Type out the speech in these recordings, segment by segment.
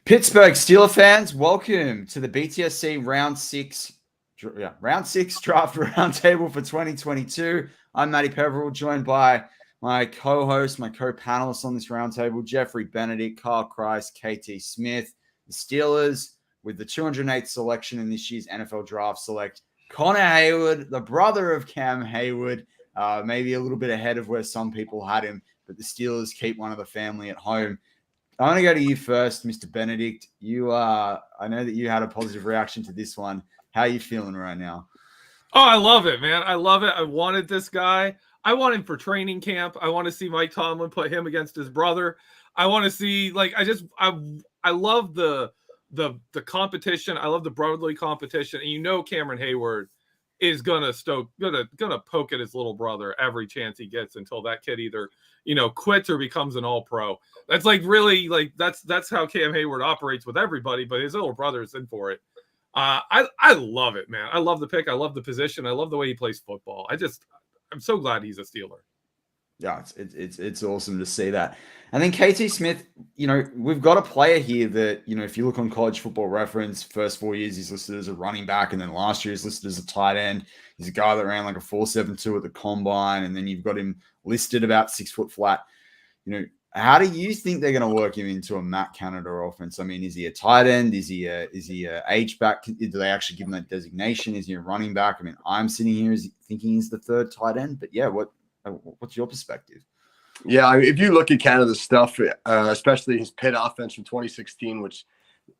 Pittsburgh Steelers fans, welcome to the BTSC Round 6 Draft Roundtable for 2022. I'm Matty Peverell, joined by my co-host, my co-panelists on this roundtable, Geoffrey, Benedict, Chrise, KT Smith. The Steelers, with the 208th selection in this year's NFL Draft, select Connor Heyward, the brother of Cam Heyward, maybe a little bit ahead of where some people had him, but the Steelers keep one of the family at home. I want to go to you first, Mr. Benedict. I know that you had a positive reaction to this one. How are you feeling right now? Oh, I love it, man. I love it. I wanted this guy. I want him for training camp. I want to see Mike Tomlin put him against his brother. I want to see, I love the competition. I love the brotherly competition. And you know Cameron Hayward is gonna poke at his little brother every chance he gets until that kid either quits or becomes an all-pro. That's that's how Cam Hayward operates with everybody, but his little brother is in for it. I love it, man. I love the pick. I love the position. I love the way he plays football. I'm so glad he's a Steeler. Yeah, it's awesome to see that. And then KT Smith, we've got a player here that, if you look on College Football Reference, first 4 years he's listed as a running back, and then last year he's listed as a tight end. He's a guy that ran like a 4.72 at the combine, and then you've got him listed about 6 foot flat. How do you think they're going to work him into a Matt Canada offense? I mean, is he a tight end? Is he a H-back? Do they actually give him that designation? Is he a running back? I mean, I'm sitting here thinking he's the third tight end, but yeah, what's your perspective? Yeah, I mean, if you look at Canada's stuff, especially his Pitt offense from 2016, which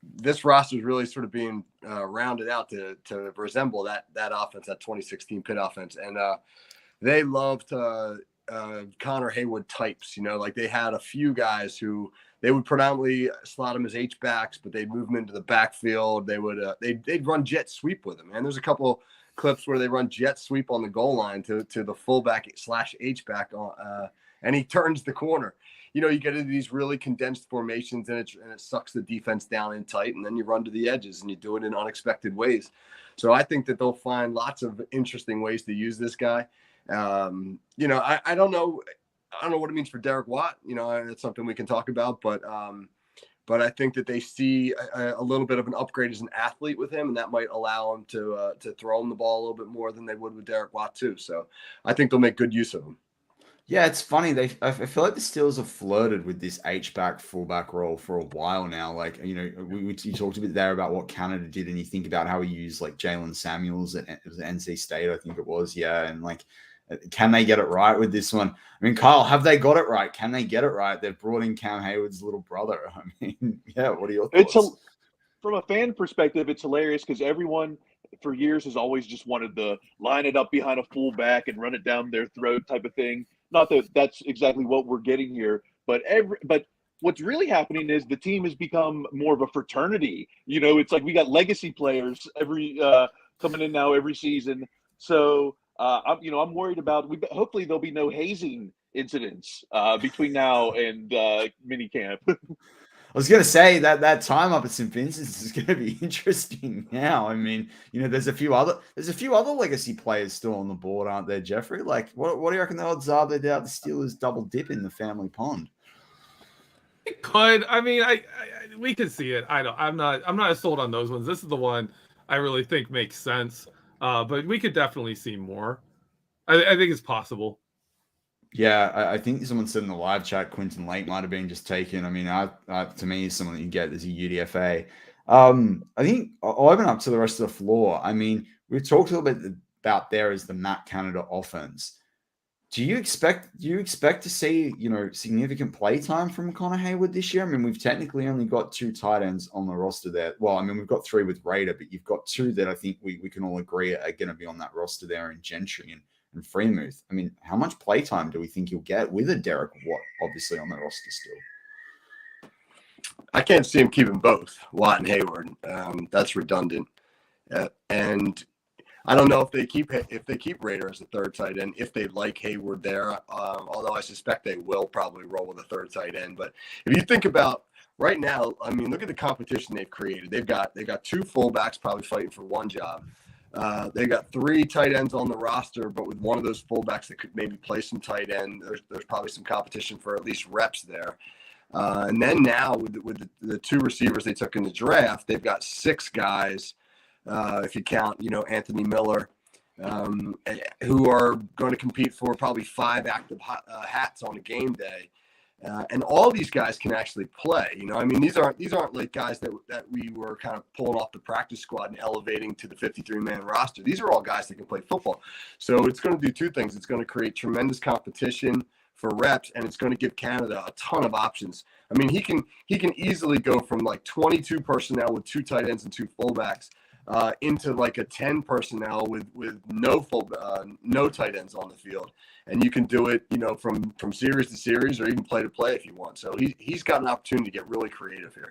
this roster is really sort of being rounded out to resemble that offense, that 2016 Pitt offense. And they loved Connor Heyward types, like they had a few guys who they would predominantly slot them as H-backs, but they'd move them into the backfield. They'd run jet sweep with them. And there's a couple clips where they run jet sweep on the goal line to the fullback / H-back, and he turns the corner. You get into these really condensed formations, and it sucks the defense down in tight, and then you run to the edges, and you do it in unexpected ways. So I think that they'll find lots of interesting ways to use this guy. I don't know what it means for Derek Watt. It's something we can talk about, but I think that they see a little bit of an upgrade as an athlete with him, and that might allow him to throw him the ball a little bit more than they would with Derek Watt too. So I think they'll make good use of him. Yeah, it's funny. I feel like the Steelers have flirted with this H-back, fullback role for a while now. Like, you talked a bit there about what Canada did, and you think about how he used like Jalen Samuels at NC State, I think it was. Yeah, and like, can they get it right with this one? I mean, Kyle, have they got it right? Can they get it right? They've brought in Cam Hayward's little brother. I mean, yeah, what are your thoughts? From a fan perspective, it's hilarious because everyone for years has always just wanted to line it up behind a fullback and run it down their throat type of thing. Not that that's exactly what we're getting here, but what's really happening is the team has become more of a fraternity. It's like we got legacy players coming in now every season. So I'm worried about. Hopefully there'll be no hazing incidents between now and minicamp. I was going to say that time up at St. Vincent's is going to be interesting now. I mean, there's a few other legacy players still on the board, aren't there, Geoffrey? Like, what do you reckon the odds are that the Steelers double dip in the family pond? It could. I mean, we could see it. I'm not sold on those ones. This is the one I really think makes sense. But we could definitely see more. I think it's possible. Yeah, I think someone said in the live chat, Quinton Lake might have been just taken. I mean, to me, someone that you get as a UDFA. I think I'll open up to the rest of the floor. I mean, we've talked a little bit about there as the Matt Canada offense. Do you expect to see, significant play time from Connor Heyward this year? I mean, we've technically only got 2 tight ends on the roster there. Well, I mean, we've got 3 with Raider, but you've got 2 that I think we can all agree are going to be on that roster there in Gentry and Freemuth. I mean, how much play time do we think you'll get with a Derek Watt, obviously, on the roster still? I can't see him keeping both Watt and Hayward. That's redundant. And I don't know if they keep Raider as a third tight end, if they like Hayward there, although I suspect they will probably roll with a third tight end. But if you think about right now, I mean, look at the competition they've created. They've got 2 fullbacks probably fighting for one job. They got 3 tight ends on the roster, but with one of those fullbacks that could maybe play some tight end, there's probably some competition for at least reps there. And then now with the 2 receivers they took in the draft, they've got 6 guys, if you count, Anthony Miller, who are going to compete for probably 5 active hats on a game day. And all these guys can actually play. These aren't like guys that we were kind of pulling off the practice squad and elevating to the 53-man roster. These are all guys that can play football. So it's going to do 2 things. It's going to create tremendous competition for reps, and it's going to give Canada a ton of options. He can easily go from like 22 personnel with 2 tight ends and 2 fullbacks into like a 10 personnel with no tight ends on the field. And you can do it, from series to series, or even play to play if you want. So he's got an opportunity to get really creative here.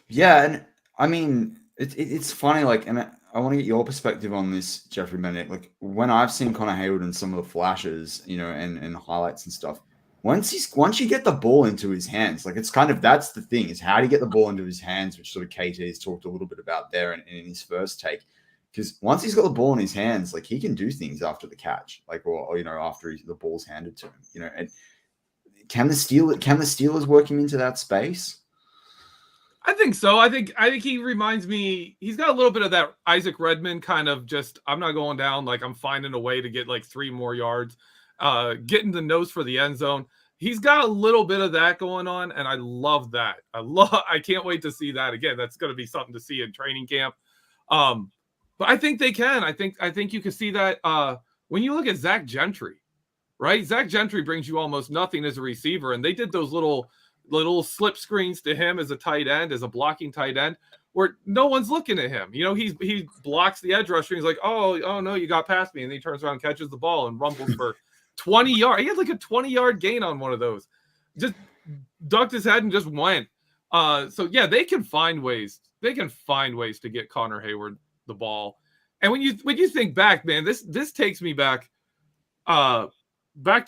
Yeah, and it's funny, and I want to get your perspective on this, Geoffrey, Benedict. When I've seen Connor Heyward and some of the flashes, and highlights and stuff, once you get the ball into his hands, it's kind of, that's the thing, is how do you get the ball into his hands, which sort of KT has talked a little bit about there in his first take. Because once he's got the ball in his hands, he can do things after the catch, or after the ball's handed to him, and can the Steelers work him into that space? I think so. I think he reminds me, he's got a little bit of that Isaac Redmond kind of just, I'm not going down, I'm finding a way to get 3 more yards, getting the nose for the end zone. He's got a little bit of that going on, and I love that. I can't wait to see that again. That's going to be something to see in training camp. But I think they can. I think you can see that when you look at Zach Gentry, right? Zach Gentry brings you almost nothing as a receiver, and they did those little slip screens to him as a tight end, as a blocking tight end, where no one's looking at him. He blocks the edge rusher. He's like, oh no, you got past me, and then he turns around and catches the ball and rumbles for 20 yards. He had a 20-yard gain on one of those. Just ducked his head and just went. So yeah, they can find ways. They can find ways to get Connor Heyward the ball. And when you think back, man, this takes me back to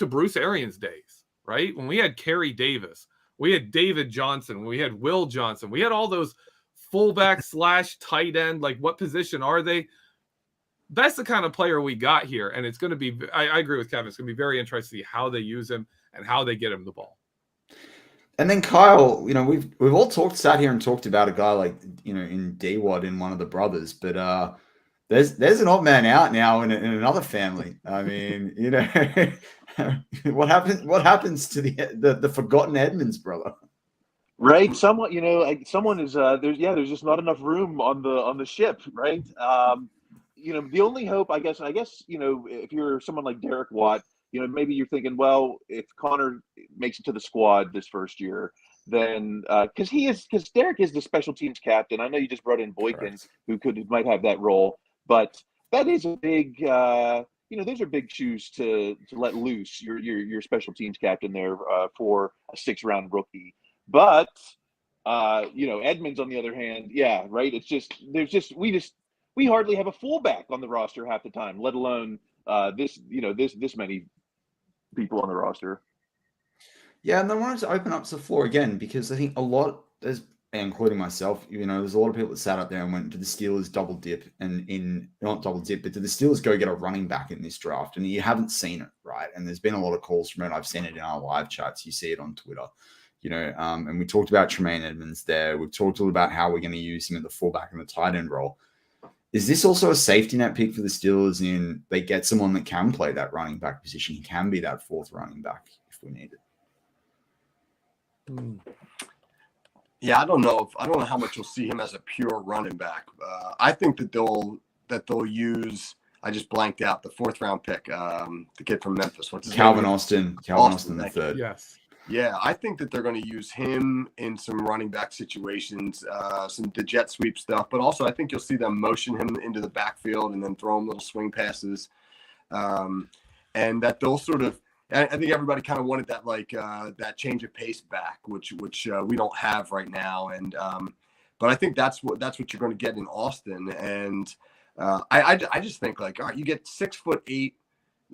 Bruce Arians' days, right? When we had Kerry Davis, we had David Johnson, we had Will Johnson, we had all those fullback / tight end. What position are they? That's the kind of player we got here, and it's going to be. I agree with Kevin. It's going to be very interesting to see how they use him and how they get him the ball. And then Kyle, we've all sat here and talked about a guy in D-Wad in one of the brothers, but there's an odd man out now in another family. What happens to the forgotten Edmonds brother? Right. Someone is there's just not enough room on the ship, right? The only hope, I guess, if you're someone like Derek Watt, maybe you're thinking, well, if Connor makes it to the squad this first year, then because Derek is the special teams captain. I know you just brought in Boykin, who might have that role, but that is a big, those are big shoes to let loose. Your special teams captain there for a 6th-round rookie. But Edmonds on the other hand, yeah, right. It's just we hardly have a fullback on the roster half the time, let alone this many people on the roster. Yeah, and I wanted to open up to the floor again because I think including myself, there's a lot of people that sat up there and went, did the Steelers double dip not double dip, but did the Steelers go get a running back in this draft? And you haven't seen it, right? And there's been a lot of calls from it. I've seen it in our live chats. You see it on Twitter, and we talked about Tremaine Edmonds there. We've talked a little about how we're going to use him at the fullback and the tight end role. Is this also a safety net pick for the Steelers in they get someone that can play that running back position? He can be that 4th running back if we need it. Yeah, I don't know how much you'll see him as a pure running back. I think that they'll use. I just blanked out the 4th-round pick, the kid from Memphis. What's his Calvin name? Austin. Calvin Austin the 3rd. Yes. Yeah, I think that they're going to use him in some running back situations, the jet sweep stuff. But also, I think you'll see them motion him into the backfield and then throw him little swing passes, and that they'll sort of. I think everybody kind of wanted that that change of pace back, which we don't have right now. And but I think that's what you're going to get in Austin. And I just think all right, you get 6'8",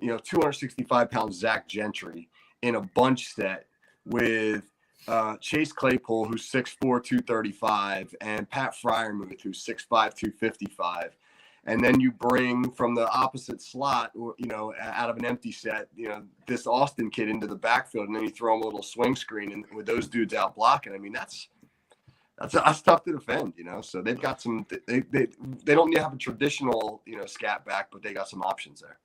265-pound Zach Gentry in a bunch set with Chase Claypool, who's 6'4", 235, and Pat Freiermuth, who's 6'5", 255. and then you bring from the opposite slot, out of an empty set, this Austin kid into the backfield, and then you throw him a little swing screen, and with those dudes out blocking, I mean, that's tough to defend, So they've got some. They don't have a traditional, scat back, but they got some options there.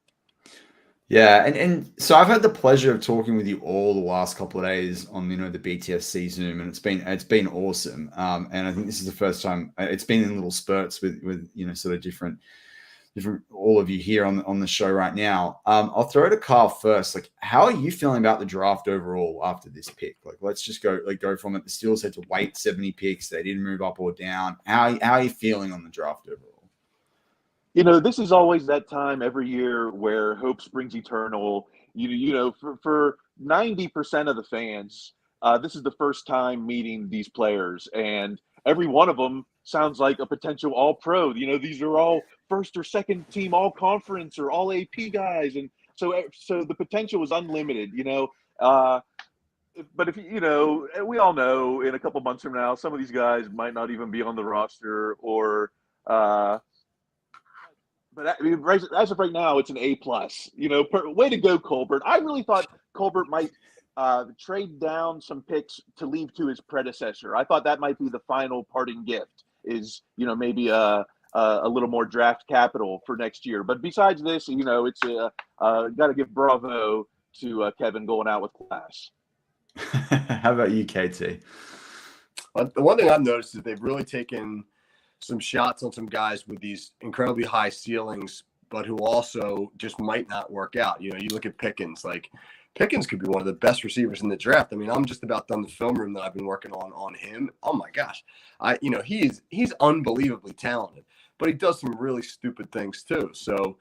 Yeah, and so I've had the pleasure of talking with you all the last couple of days on the BTSC Zoom, and it's been awesome. And I think this is the first time it's been in little spurts with sort of different all of you here on the show right now. I'll throw to Carl first. Like, how are you feeling about the draft overall after this pick? Like, let's just go from it. The Steelers had to wait 70 picks. They didn't move up or down. How are you feeling on the draft overall? This is always that time every year where hope springs eternal. For 90% of the fans, this is the first time meeting these players, and every one of them sounds like a potential all-pro. These are all first or second team all-conference or all-AP guys, and so the potential is unlimited. But if we all know in a couple months from now, some of these guys might not even be on the roster, or but I mean, as of right now, it's an A+. Way to go, Colbert. I really thought Colbert might trade down some picks to leave to his predecessor. I thought that might be the final parting gift, is maybe a little more draft capital for next year. But besides this, it's got to give bravo to Kevin going out with class. How about you, KT? The one thing I've noticed is they've really taken some shots on some guys with these incredibly high ceilings, but who also just might not work out. You look at Pickens, like Pickens could be one of the best receivers in the draft. I mean, I'm just about done the film room that I've been working on him. Oh my gosh. He's unbelievably talented, but he does some really stupid things too. So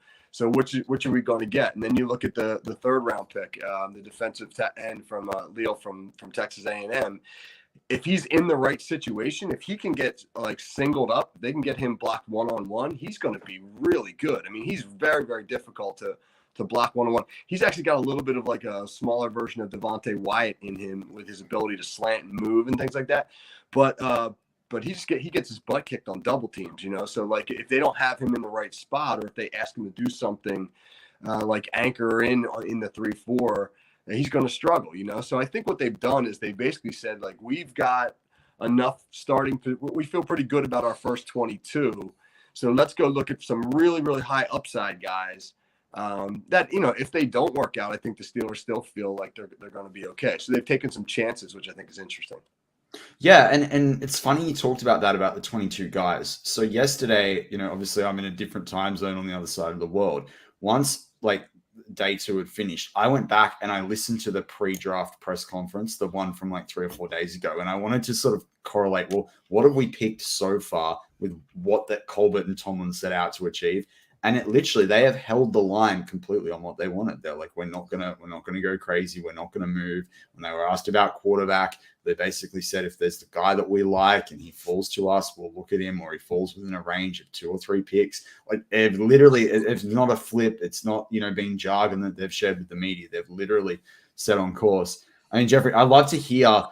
which are we going to get? And then you look at the third round pick, the defensive end from Leo from Texas A&M. If he's in the right situation, if he can get singled up, they can get him blocked one-on-one. He's going to be really good. I mean, he's very, very difficult to block one-on-one. He's actually got a little bit of like a smaller version of Devontae Wyatt in him with his ability to slant and move and things like that. But he gets his butt kicked on double teams, So like if they don't have him in the right spot, or if they ask him to do something like anchor in the 3-4. He's going to struggle, So I think what they've done is they basically said, like, we've got enough we feel pretty good about our first 22. So let's go look at some really, really high upside guys that, if they don't work out, I think the Steelers still feel like they're going to be okay. So they've taken some chances, which I think is interesting. Yeah, and it's funny you talked about the 22 guys. So yesterday, obviously I'm in a different time zone on the other side of the world. Once, day 2 had finished, I went back and I listened to the pre-draft press conference, the one from 3 or 4 days ago, and I wanted to sort of correlate, well, what have we picked so far with what that Colbert and Tomlin set out to achieve? And it literally, they have held the line completely on what they wanted. They're like, we're not gonna go crazy. We're not gonna move. When they were asked about quarterback, they basically said, if there's the guy that we like and he falls to us, we'll look at him, or he falls within a range of 2 or 3 picks. It's not a flip. It's not, being jargon that they've shared with the media. They've literally set on course. I mean, Geoffrey, I'd love to hear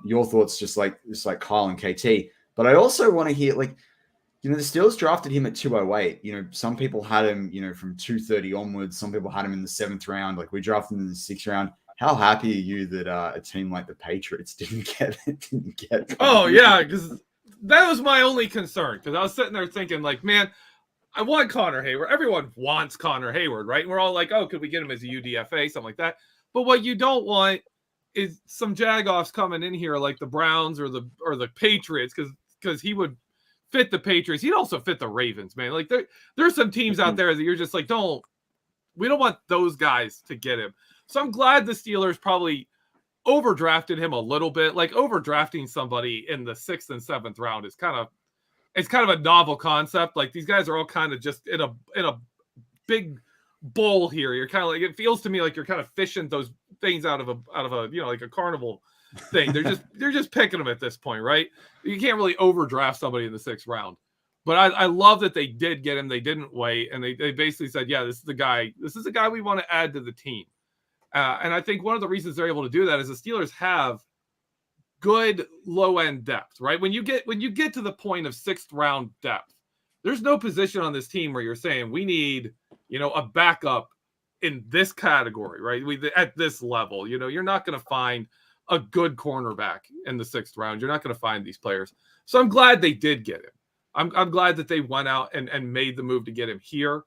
your thoughts, just like Kyle and KT, but I also want to hear, the Steelers drafted him at 208. Some people had him, from 230 onwards. Some people had him in the 7th round. We drafted him in the 6th round. How happy are you that a team like the Patriots didn't get? Oh yeah, because that was my only concern. Because I was sitting there thinking, man, I want Connor Heyward. Everyone wants Connor Heyward, right? And we're all like, oh, could we get him as a UDFA, something like that? But what you don't want is some jagoffs coming in here like the Browns or the Patriots, because he would fit the Patriots. He'd also fit the Ravens, man. There's some teams out there that you're just we don't want those guys to get him. So I'm glad the Steelers probably overdrafted him a little bit. Overdrafting somebody in the 6th and 7th round is kind of a novel concept. These guys are all kind of just in a big bowl here. You're kind of it feels to me like you're kind of fishing those things out of a like a carnival thing. They're just picking them at this point, right? You can't really overdraft somebody in the 6th round. But I love that they did get him. They didn't wait, and they basically said, yeah, this is the guy we want to add to the team. And I think one of the reasons they're able to do that is the Steelers have good low end depth, right? When you get to the point of 6th round depth, there's no position on this team where you're saying we need, a backup in this category, right? At this level, you're not going to find a good cornerback in the 6th round. You're not going to find these players. So I'm glad they did get him. I'm glad that they went out and made the move to get him here.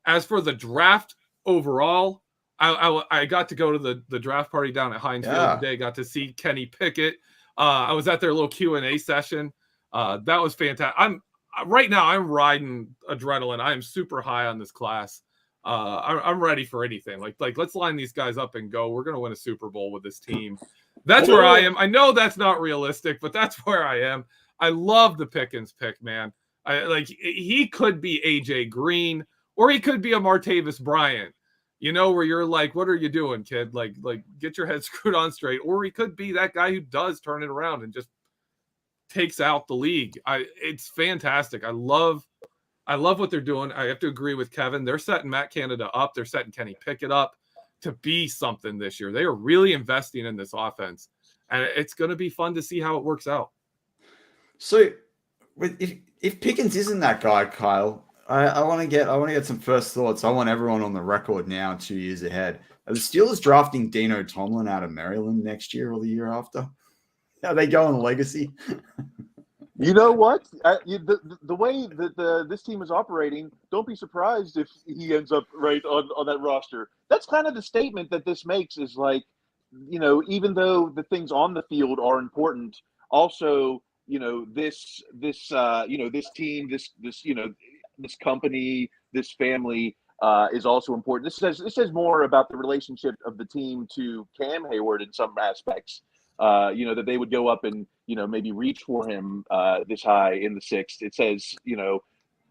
As for the draft overall, I got to go to the draft party down at Heinz Field today. Got to see Kenny Pickett. I was at their little Q&A session. That was fantastic. Right now I'm riding adrenaline. I am super high on this class. I'm ready for anything. Like let's line these guys up and go. We're gonna win a Super Bowl with this team. That's where I am. I know that's not realistic, but that's where I am. I love the Pickens pick, man. He could be AJ Green, or he could be a Martavis Bryant. Where you're like, what are you doing, kid? Like get your head screwed on straight. Or he could be that guy who does turn it around and just takes out the league. It's fantastic. I love what they're doing. I have to agree with Kevin. They're setting Matt Canada up. They're setting Kenny Pickett up to be something this year. They are really investing in this offense, and it's going to be fun to see how it works out. So, if Pickens isn't that guy, Kyle, I want to get some first thoughts. I want everyone on the record now, 2 years ahead. Are the Steelers drafting Dino Tomlin out of Maryland next year or the year after? Are they going legacy? You know what? The way that this team is operating, don't be surprised if he ends up right on that roster. That's kind of the statement that this makes is like, even though the things on the field are important, also, this team, this company, this family is also important. This says more about the relationship of the team to Cam Heyward in some aspects. That they would go up and, maybe reach for him this high in the 6th. It says,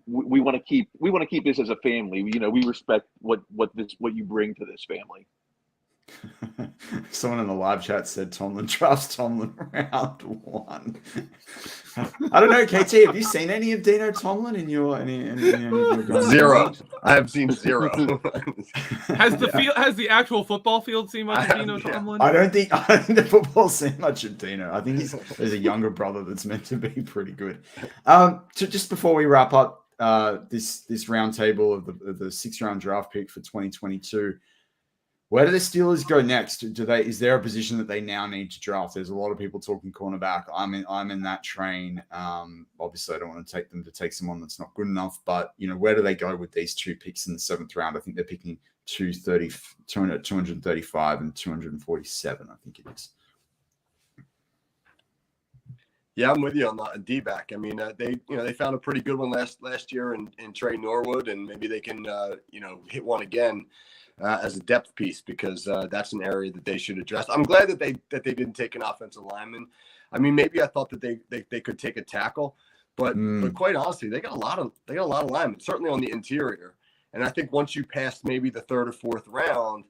we want to keep this as a family. We respect what you bring to this family. Someone in the live chat said Tomlin drafts Tomlin round 1. I don't know, KT. Have you seen any of Dino Tomlin in your Zero? I have seen 0. Has the actual football field seen much of Dino Tomlin? I don't think the football's seen much of Dino. I think there's a younger brother that's meant to be pretty good. So just before we wrap up this roundtable of the 6th round draft pick for 2022. Where do the Steelers go next? Is there a position that they now need to draft? There's a lot of people talking cornerback. I'm in that train. Obviously, I don't want to take them to take someone that's not good enough. But where do they go with these 2 picks in the 7th round? I think they're picking 235 and 247. I think it is. Yeah, I'm with you on that D-back. I mean, they found a pretty good one last year in Trey Norwood, and maybe they can hit one again. As a depth piece, because that's an area that they should address. I'm glad that they didn't take an offensive lineman. I mean, maybe I thought that they could take a tackle, but quite honestly, they got a lot of linemen, certainly on the interior. And I think once you passed maybe the 3rd or 4th round,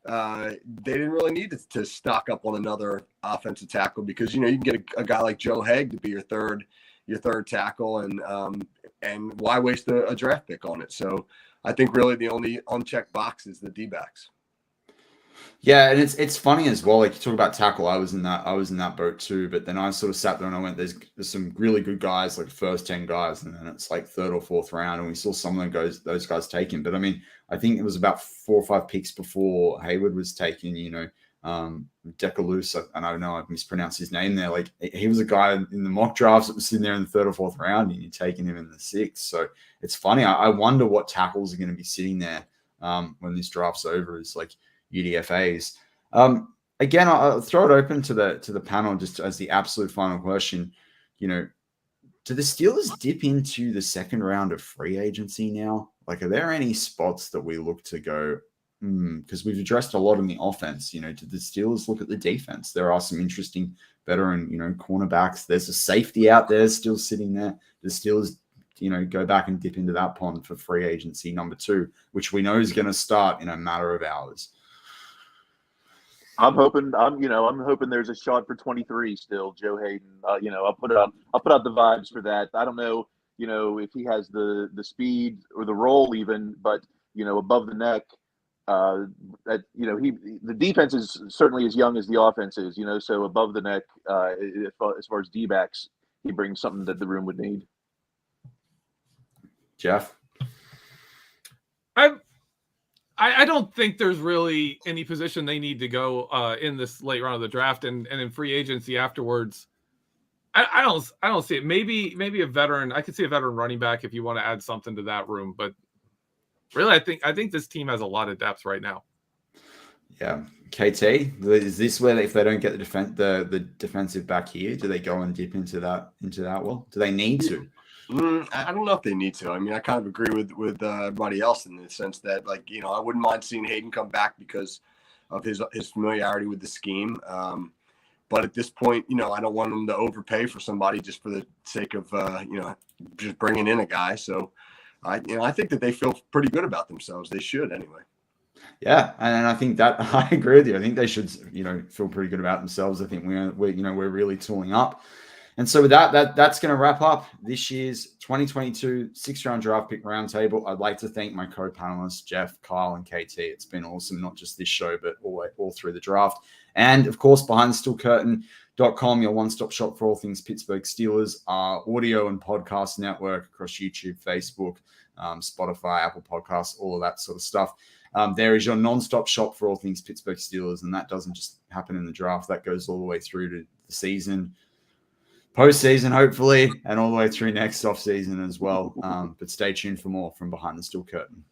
they didn't really need to stock up on another offensive tackle because you can get a guy like Joe Haig to be your third tackle, and why waste a draft pick on it? So I think really the only unchecked box is the D-backs. Yeah, and it's funny as well. Like you talk about tackle, I was in that boat too. But then I sort of sat there and I went, "There's some really good guys, like first 10 guys, and then it's like 3rd or 4th round, and we saw some of those guys taken." But I mean, I think it was about 4 or 5 picks before Hayward was taken. Decalus, and I know I've mispronounced his name there. Like he was a guy in the mock drafts that was sitting there in the 3rd or 4th round, and you're taking him in the 6th. So it's funny. I wonder what tackles are going to be sitting there when this draft's over. Is like UDFAs. Again, I'll throw it open to the panel just as the absolute final question. Do the Steelers dip into the 2nd round of free agency now? Like, are there any spots that we look to go? Because we've addressed a lot in the offense. Do the Steelers look at the defense? There are some interesting veteran, cornerbacks. There's a safety out there still sitting there. The Steelers, go back and dip into that pond for free agency number 2, which we know is going to start in a matter of hours. I'm hoping there's a shot for 23 still, Joe Hayden. I'll put out the vibes for that. I don't know, if he has the speed or the roll even, but above the neck. The defense is certainly as young as the offense is, so above the neck, as far as D-backs, he brings something that the room would need. Jeff? I don't think there's really any position they need to go in this late round of the draft and in free agency afterwards. I don't see it. Maybe a veteran. I could see a veteran running back if you want to add something to that room. But really, I think this team has a lot of depth right now. Yeah. KT, is this where if they don't get the defensive back here, do they go and dip into that well? Do they need to? I don't know if they need to. I mean, I kind of agree with everybody else in the sense that, like, you know, I wouldn't mind seeing Hayden come back because of his familiarity with the scheme. But at this point, you know, I don't want them to overpay for somebody just for the sake of, you know, just bringing in a guy. So, I think that they feel pretty good about themselves. They should anyway. Yeah, and I think that I agree with you. I think they should, you know, feel pretty good about themselves. I think we're really tooling up. And so with that's going to wrap up this year's 2022 6th-round draft pick roundtable. I'd like to thank my co-panelists, Jeff, Kyle, and KT. It's been awesome, not just this show, but all through the draft. And, of course, BehindTheSteelCurtain.com, your one-stop shop for all things Pittsburgh Steelers, our audio and podcast network across YouTube, Facebook, Spotify, Apple Podcasts, all of that sort of stuff. There is your non-stop shop for all things Pittsburgh Steelers, and that doesn't just happen in the draft. That goes all the way through to the season, postseason, hopefully, and all the way through next off season as well. But stay tuned for more from Behind the Steel Curtain.